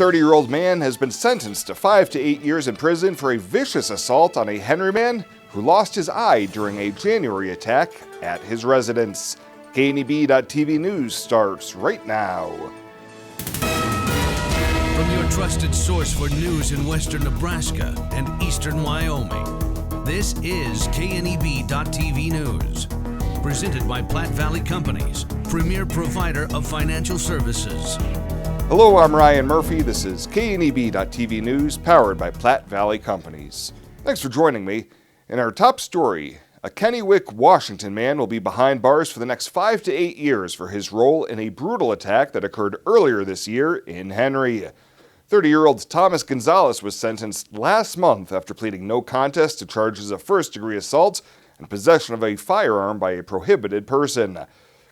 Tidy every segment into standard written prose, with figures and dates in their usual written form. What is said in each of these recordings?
30-year-old man has been sentenced to 5 to 8 years in prison for a vicious assault on a Henry man who lost his eye during a January attack at his residence. KNEB.TV News starts right now. From your trusted source for news in western Nebraska and eastern Wyoming, this is KNEB.TV News. Presented by Platte Valley Companies, premier provider of financial services. Hello, I'm Ryan Murphy. This is KNEB.TV News, powered by Platte Valley Companies. Thanks for joining me. In our top story, a Kennewick, Washington man will be behind bars for the next 5 to 8 years for his role in a brutal attack that occurred earlier this year in Henry. 30-year-old Thomas Gonzalez was sentenced last month after pleading no contest to charges of first-degree assault and possession of a firearm by a prohibited person.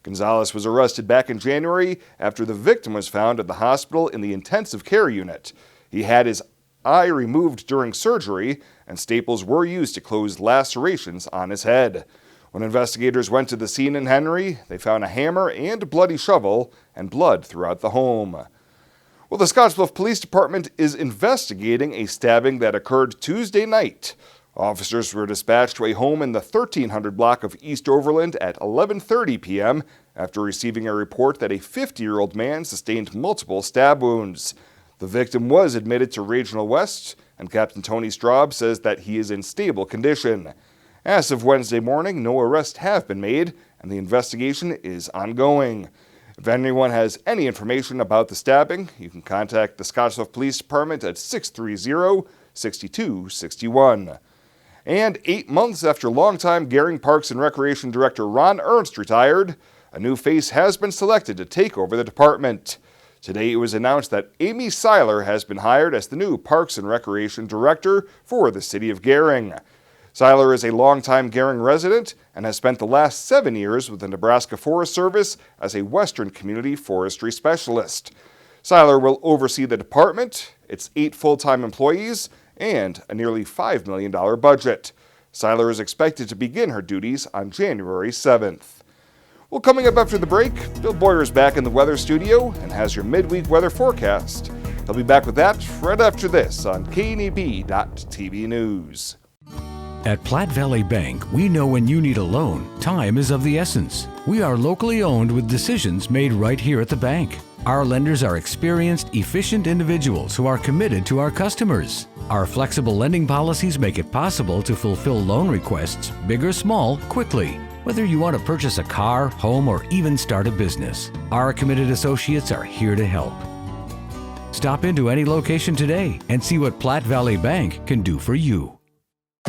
Gonzalez was arrested back in January after the victim was found at the hospital in the intensive care unit. He had his eye removed during surgery, and staples were used to close lacerations on his head. When investigators went to the scene in Henry, they found a hammer and a bloody shovel and blood throughout the home. Well, the Scottsbluff Police Department is investigating a stabbing that occurred Tuesday night. Officers were dispatched to a home in the 1300 block of East Overland at 11:30 p.m. after receiving a report that a 50-year-old man sustained multiple stab wounds. The victim was admitted to Regional West, and Captain Tony Straub says that he is in stable condition. As of Wednesday morning, no arrests have been made, and the investigation is ongoing. If anyone has any information about the stabbing, you can contact the Scottsbluff Police Department at 630-6261. And 8 months after longtime Gering Parks and Recreation Director Ron Ernst retired, a new face has been selected to take over the department. Today it was announced that Amy Seiler has been hired as the new Parks and Recreation Director for the city of Gering. Seiler is a longtime Gering resident and has spent the last 7 years with the Nebraska Forest Service as a Western Community Forestry Specialist. Seiler will oversee the department, its 8 full-time employees, and a nearly $5 million budget. Seiler is expected to begin her duties on January 7th. Well, coming up after the break, Bill Boyer is back in the weather studio and has your midweek weather forecast. He'll be back with that right after this on KNEB.TV News. At Platte Valley Bank, we know when you need a loan, time is of the essence. We are locally owned with decisions made right here at the bank. Our lenders are experienced, efficient individuals who are committed to our customers. Our flexible lending policies make it possible to fulfill loan requests, big or small, quickly. Whether you want to purchase a car, home, or even start a business, our committed associates are here to help. Stop into any location today and see what Platte Valley Bank can do for you.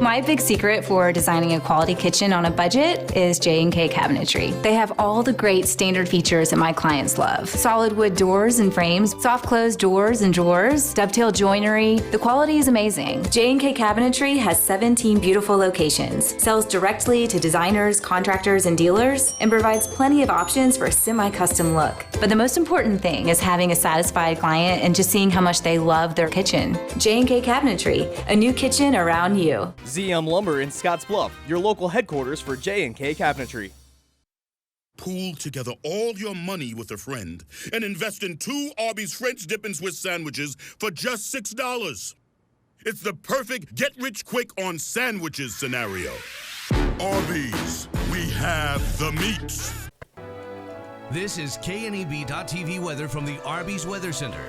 My big secret for designing a quality kitchen on a budget is J&K Cabinetry. They have all the great standard features that my clients love. Solid wood doors and frames, soft close doors and drawers, dovetail joinery. The quality is amazing. J&K Cabinetry has 17 beautiful locations, sells directly to designers, contractors, and dealers, and provides plenty of options for a semi-custom look. But the most important thing is having a satisfied client and just seeing how much they love their kitchen. J&K Cabinetry, a new kitchen around you. ZM Lumber in Scottsbluff, your local headquarters for J&K Cabinetry. Pool together all your money with a friend and invest in 2 Arby's French dip and Swiss sandwiches for just $6. It's the perfect get-rich-quick on sandwiches scenario. Arby's, we have the meats. This is KNEB.TV weather from the Arby's Weather Center.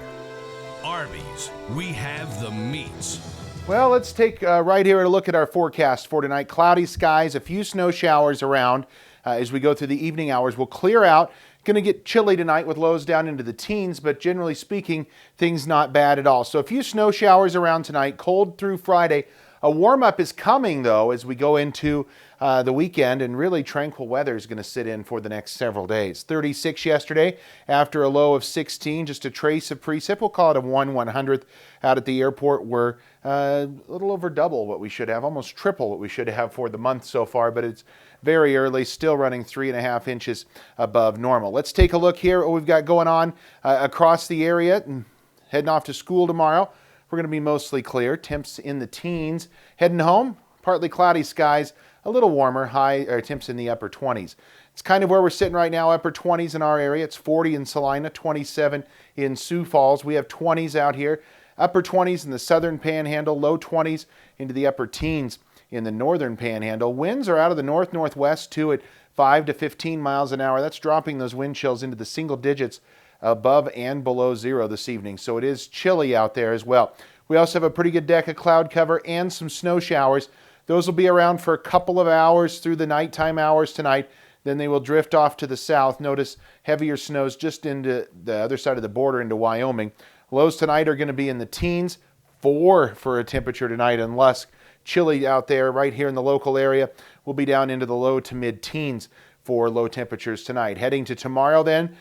Arby's, we have the meats. Well, let's take right here a look at our forecast for tonight. Cloudy skies, a few snow showers around as we go through the evening hours. We'll clear out. Going to get chilly tonight with lows down into the teens, but generally speaking, things not bad at all. So a few snow showers around tonight, cold through Friday. A warm-up is coming, though, as we go into the weekend, and really tranquil weather is going to sit in for the next several days. 36 yesterday after a low of 16, just a trace of precip. We'll call it a 1/100th out at the airport. We're a little over double what we should have, almost triple what we should have for the month so far, but it's very early, still running 3.5 inches above normal. Let's take a look here at what we've got going on across the area. And heading off to school tomorrow, we're going to be mostly clear, temps in the teens. Heading home, partly cloudy skies, a little warmer, high temps in the upper 20s. It's kind of where we're sitting right now, upper 20s in our area. It's 40 in Salina, 27 in Sioux Falls. We have 20s out here, upper 20s in the southern panhandle, low 20s into the upper teens in the northern panhandle. Winds are out of the north-northwest too at 5 to 15 miles an hour. That's dropping those wind chills into the single digits above and below zero this evening. So it is chilly out there as well. We also have a pretty good deck of cloud cover and some snow showers. Those will be around for a couple of hours through the nighttime hours tonight. Then they will drift off to the south. Notice heavier snows just into the other side of the border into Wyoming. Lows tonight are going to be in the teens, 4 for a temperature tonight in Lusk. Chilly out there right here in the local area. We'll be down into the low to mid-teens for low temperatures tonight. Heading to tomorrow then,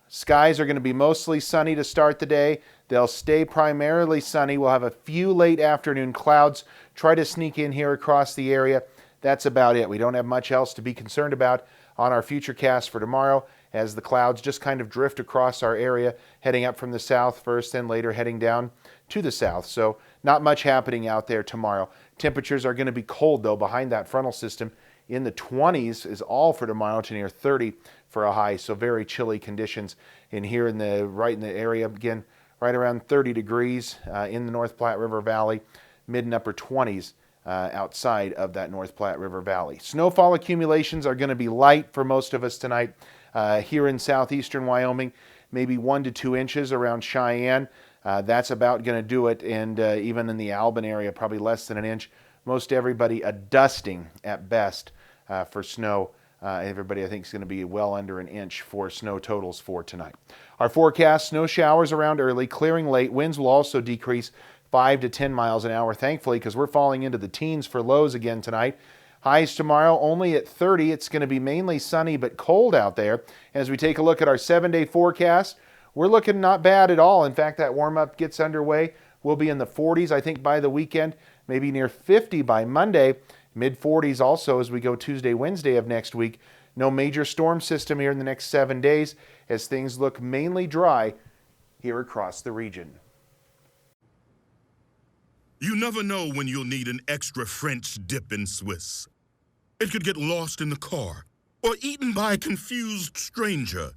skies are going to be mostly sunny to start the day. They'll stay primarily sunny. We'll have a few late afternoon clouds try to sneak in here across the area. That's about it. We don't have much else to be concerned about on our future cast for tomorrow as the clouds just kind of drift across our area, heading up from the south first, then later heading down to the south. So not much happening out there tomorrow. Temperatures are going to be cold though behind that frontal system. In the 20s is all for tomorrow to near 30 for a high. So very chilly conditions in here right in the area. Again, right around 30 degrees in the North Platte River Valley, mid and upper 20s outside of that North Platte River Valley. Snowfall accumulations are going to be light for most of us tonight here in southeastern Wyoming, maybe 1 to 2 inches around Cheyenne. That's about going to do it, and even in the Albin area, probably less than an inch. Most everybody a dusting at best for snow. Everybody I think is going to be well under an inch for snow totals for tonight. Our forecast, snow showers around early, clearing late. Winds will also decrease 5 to 10 miles an hour, thankfully, because we're falling into the teens for lows again tonight. Highs tomorrow only at 30. It's going to be mainly sunny but cold out there. As we take a look at our 7-day forecast, we're looking not bad at all. In fact, that warm-up gets underway. We'll be in the 40s, I think, by the weekend, maybe near 50 by Monday. Mid-40s also as we go Tuesday, Wednesday of next week. No major storm system here in the next 7 days as things look mainly dry here across the region. You never know when you'll need an extra French dip in Swiss. It could get lost in the car or eaten by a confused stranger.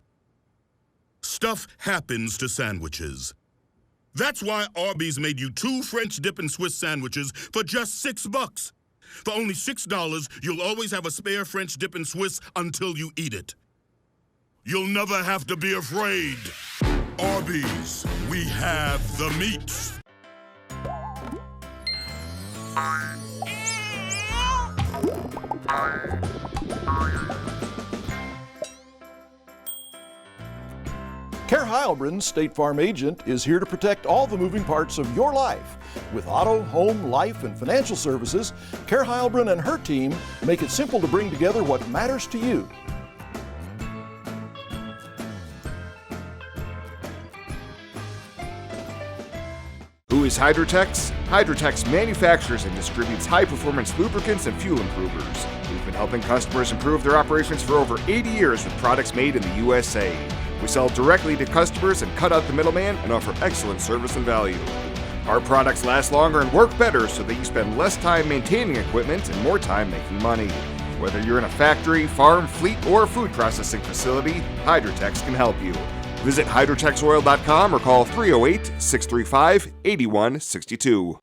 Stuff happens to sandwiches. That's why Arby's made you 2 French dip and Swiss sandwiches for just $6. For only $6, you'll always have a spare French dip and Swiss until you eat it. You'll never have to be afraid. Arby's, we have the meats. Care Heilbronn, State Farm agent, is here to protect all the moving parts of your life. With auto, home, life, and financial services, Care Heilbronn and her team make it simple to bring together what matters to you. Who is Hydrotex? Hydrotex manufactures and distributes high-performance lubricants and fuel improvers. We've been helping customers improve their operations for over 80 years with products made in the USA. We sell directly to customers and cut out the middleman and offer excellent service and value. Our products last longer and work better so that you spend less time maintaining equipment and more time making money. Whether you're in a factory, farm, fleet, or food processing facility, Hydrotex can help you. Visit hydrotexoil.com or call 308-635-8162.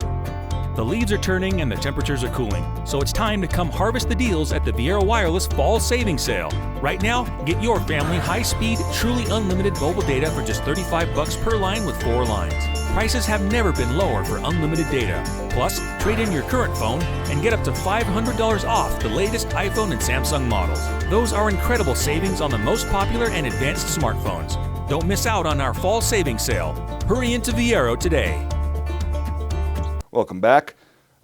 The leaves are turning and the temperatures are cooling, so it's time to come harvest the deals at the Viera Wireless Fall Savings Sale. Right now, get your family high-speed, truly unlimited mobile data for just $35 per line with 4 lines. Prices have never been lower for unlimited data. Plus, trade in your current phone and get up to $500 off the latest iPhone and Samsung models. Those are incredible savings on the most popular and advanced smartphones. Don't miss out on our Fall Savings Sale. Hurry into Viera today. Welcome back.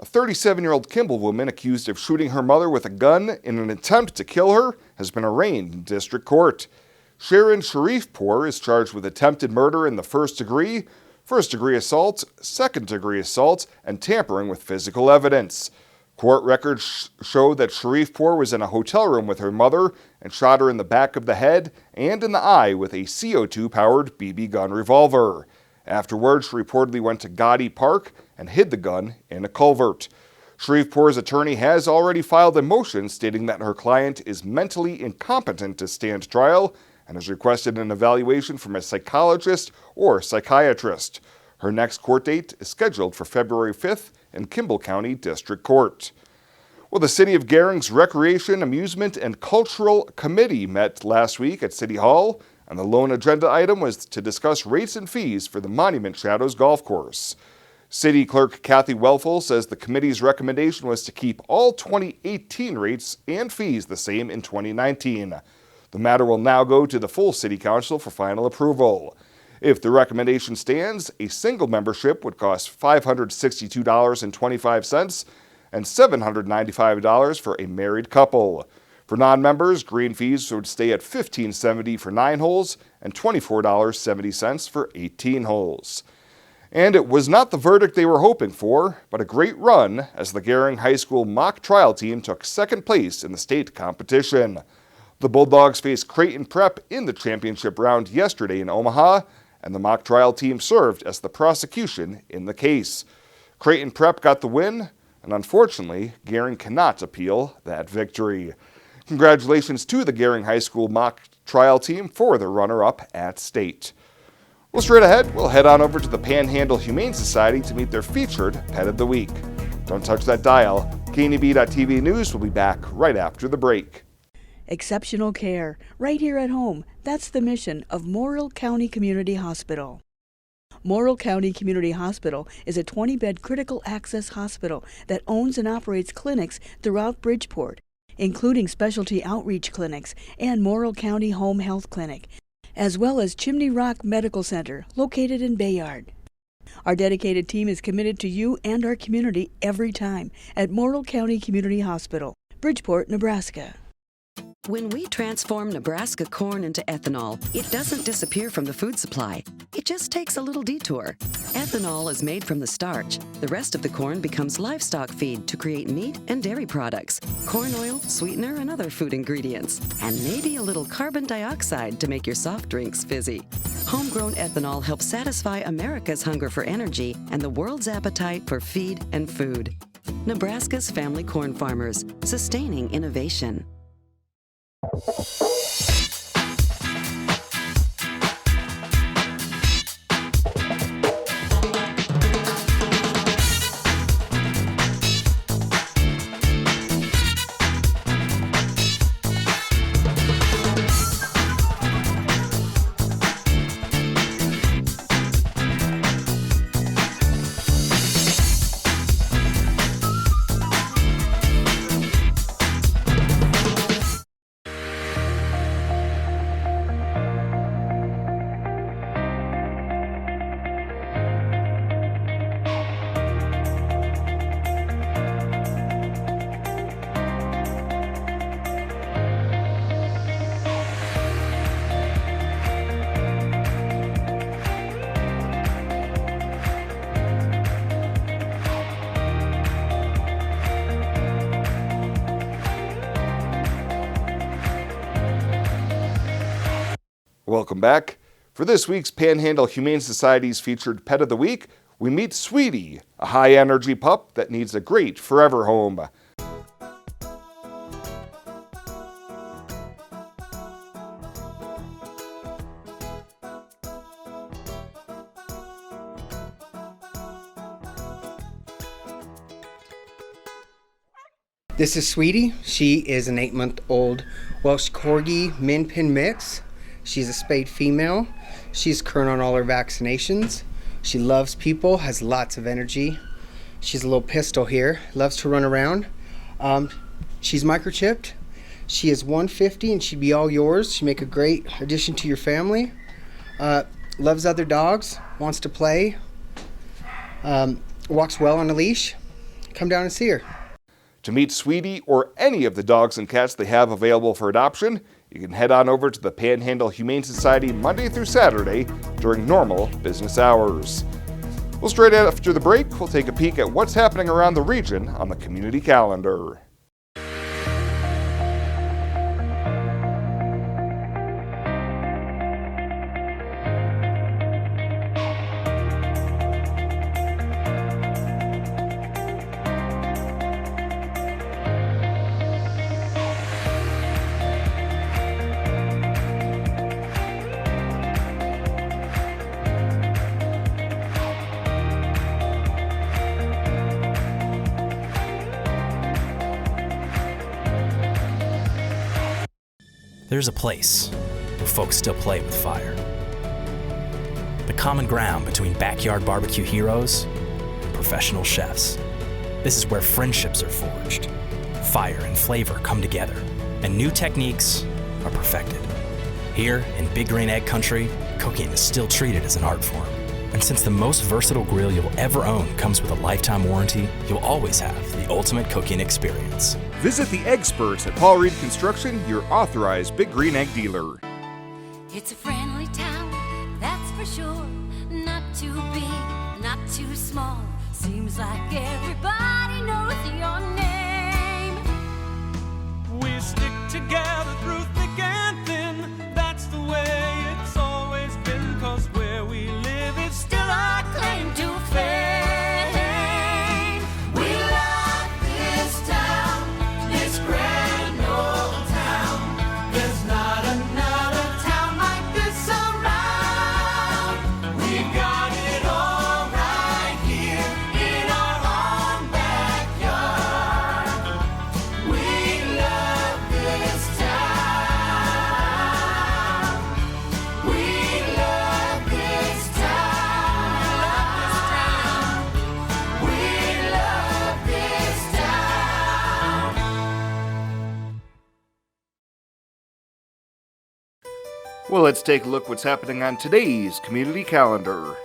A 37-year-old Kimball woman accused of shooting her mother with a gun in an attempt to kill her has been arraigned in district court. Sharon Sharifpour is charged with attempted murder in the first degree assault, second-degree assault, and tampering with physical evidence. Court records show that Sharifpour was in a hotel room with her mother and shot her in the back of the head and in the eye with a CO2-powered BB gun revolver. Afterwards, she reportedly went to Gotti Park and hid the gun in a culvert. Shreveport's attorney has already filed a motion stating that her client is mentally incompetent to stand trial and has requested an evaluation from a psychologist or psychiatrist. Her next court date is scheduled for February 5th in Kimball County District Court. Well, the City of Gering's Recreation, Amusement, and Cultural Committee met last week at City Hall, and the lone agenda item was to discuss rates and fees for the Monument Shadows Golf Course. City Clerk Kathy Welfel says the committee's recommendation was to keep all 2018 rates and fees the same in 2019. The matter will now go to the full City Council for final approval. If the recommendation stands, a single membership would cost $562.25 and $795 for a married couple. For non-members, green fees would stay at $15.70 for 9 holes and $24.70 for 18 holes. And it was not the verdict they were hoping for, but a great run as the Gering High School mock trial team took second place in the state competition. The Bulldogs faced Creighton Prep in the championship round yesterday in Omaha, and the mock trial team served as the prosecution in the case. Creighton Prep got the win, and unfortunately, Gering cannot appeal that victory. Congratulations to the Gering High School mock trial team for the runner-up at state. Well, straight ahead, we'll head on over to the Panhandle Humane Society to meet their featured Pet of the Week. Don't touch that dial. KNEB.TV News will be back right after the break. Exceptional care, right here at home. That's the mission of Morrill County Community Hospital. Morrill County Community Hospital is a 20-bed critical access hospital that owns and operates clinics throughout Bridgeport, including specialty outreach clinics and Morrill County Home Health Clinic, as well as Chimney Rock Medical Center, located in Bayard. Our dedicated team is committed to you and our community every time at Morrill County Community Hospital, Bridgeport, Nebraska. When we transform Nebraska corn into ethanol, it doesn't disappear from the food supply. It just takes a little detour. Ethanol is made from the starch. The rest of the corn becomes livestock feed to create meat and dairy products, corn oil, sweetener, and other food ingredients, and maybe a little carbon dioxide to make your soft drinks fizzy. Homegrown ethanol helps satisfy America's hunger for energy and the world's appetite for feed and food. Nebraska's family corn farmers, sustaining innovation. Welcome back. For this week's Panhandle Humane Society's featured Pet of the Week, we meet Sweetie, a high-energy pup that needs a great forever home. This is Sweetie. She is an 8-month-old Welsh Corgi Min Pin mix. She's a spayed female. She's current on all her vaccinations. She loves people, has lots of energy. She's a little pistol here, loves to run around. She's microchipped. She is 150 and she'd be all yours. She'd make a great addition to your family. Loves other dogs, wants to play, walks well on a leash. Come down and see her. To meet Sweetie or any of the dogs and cats they have available for adoption, you can head on over to the Panhandle Humane Society Monday through Saturday during normal business hours. Well, straight after the break, we'll take a peek at what's happening around the region on the community calendar. There's a place where folks still play with fire. The common ground between backyard barbecue heroes and professional chefs. This is where friendships are forged, fire and flavor come together, and new techniques are perfected. Here in Big Green Egg Country, cooking is still treated as an art form. And since the most versatile grill you'll ever own comes with a lifetime warranty, you'll always have the ultimate cooking experience. Visit the Experts at Paul Reed Construction, your authorized Big Green Egg dealer. It's a friendly town, that's for sure. Not too big, not too small. Seems like everybody knows your name. We stick together through thick and thin. That's the way it's always been, 'cause where we live is still our claim to fame. We love this town, this grand old town. There's not another town like this around. We've got it all right here in our own backyard. We love this town. We love this town. We love this town. Well, let's take a look what's happening on today's community calendar.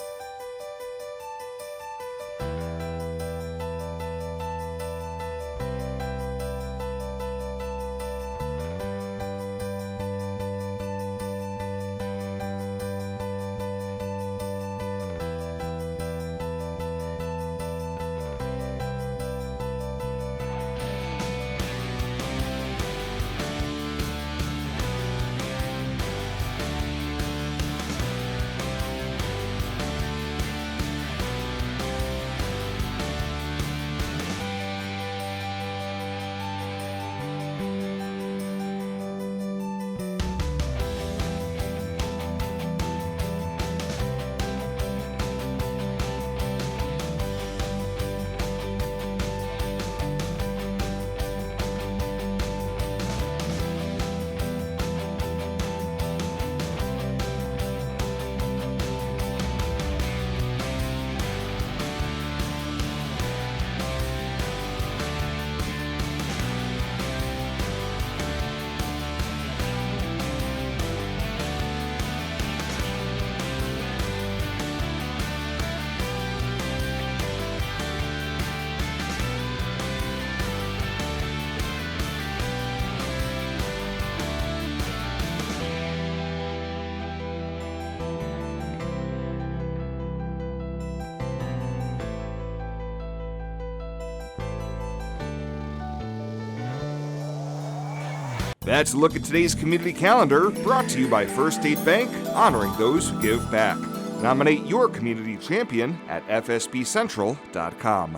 That's a look at today's community calendar, brought to you by First State Bank, honoring those who give back. Nominate your community champion at fsbcentral.com.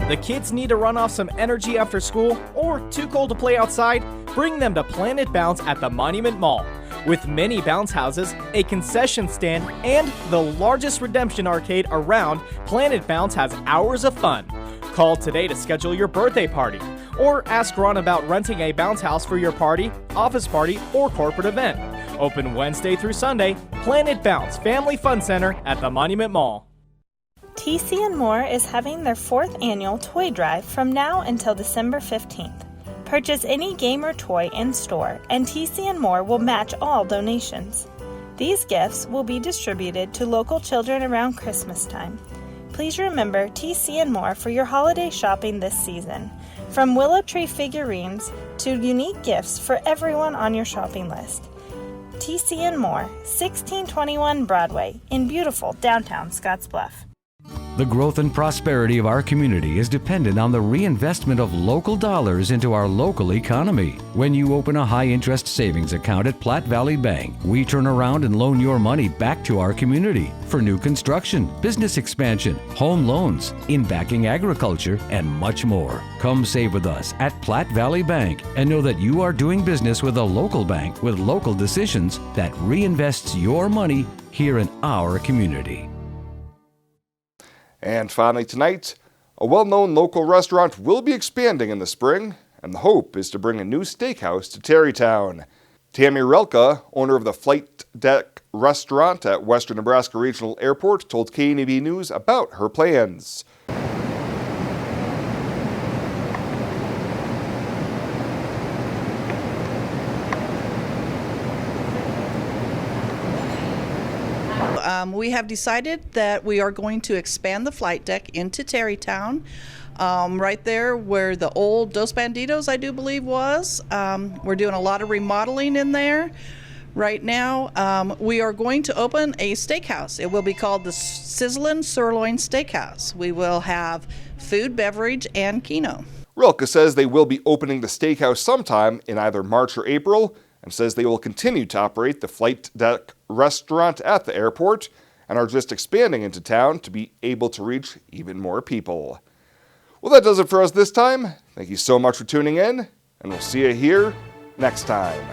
The kids need to run off some energy after school or too cold to play outside? Bring them to Planet Bounce at the Monument Mall. With many bounce houses, a concession stand, and the largest redemption arcade around, Planet Bounce has hours of fun. Call today to schedule your birthday party, or ask Ron about renting a bounce house for your party, office party, or corporate event. Open Wednesday through Sunday, Planet Bounce Family Fun Center at the Monument Mall. TC and More is having their 4th annual toy drive from now until December 15th. Purchase any game or toy in store, and TC and More will match all donations. These gifts will be distributed to local children around Christmas time. Please remember TC and More for your holiday shopping this season. From willow tree figurines to unique gifts for everyone on your shopping list. TC and More, 1621 Broadway in beautiful downtown Scottsbluff. The growth and prosperity of our community is dependent on the reinvestment of local dollars into our local economy. When you open a high-interest savings account at Platte Valley Bank, we turn around and loan your money back to our community for new construction, business expansion, home loans, in backing agriculture, and much more. Come save with us at Platte Valley Bank and know that you are doing business with a local bank with local decisions that reinvests your money here in our community. And finally tonight, a well-known local restaurant will be expanding in the spring and the hope is to bring a new steakhouse to Terrytown. Tammy Relka, owner of the Flight Deck restaurant at Western Nebraska Regional Airport, told KNEB News about her plans. We have decided that we are going to expand the flight deck into Terrytown, right there where the old Dos Banditos, I do believe, was. We're doing a lot of remodeling in there right now. We are going to open a steakhouse. It will be called the Sizzlin' Sirloin Steakhouse. We will have food, beverage, and keno. Rilke says they will be opening the steakhouse sometime in either March or April, and says they will continue to operate the Flight Deck restaurant at the airport and are just expanding into town to be able to reach even more people. Well, that does it for us this time. Thank you so much for tuning in, and we'll see you here next time.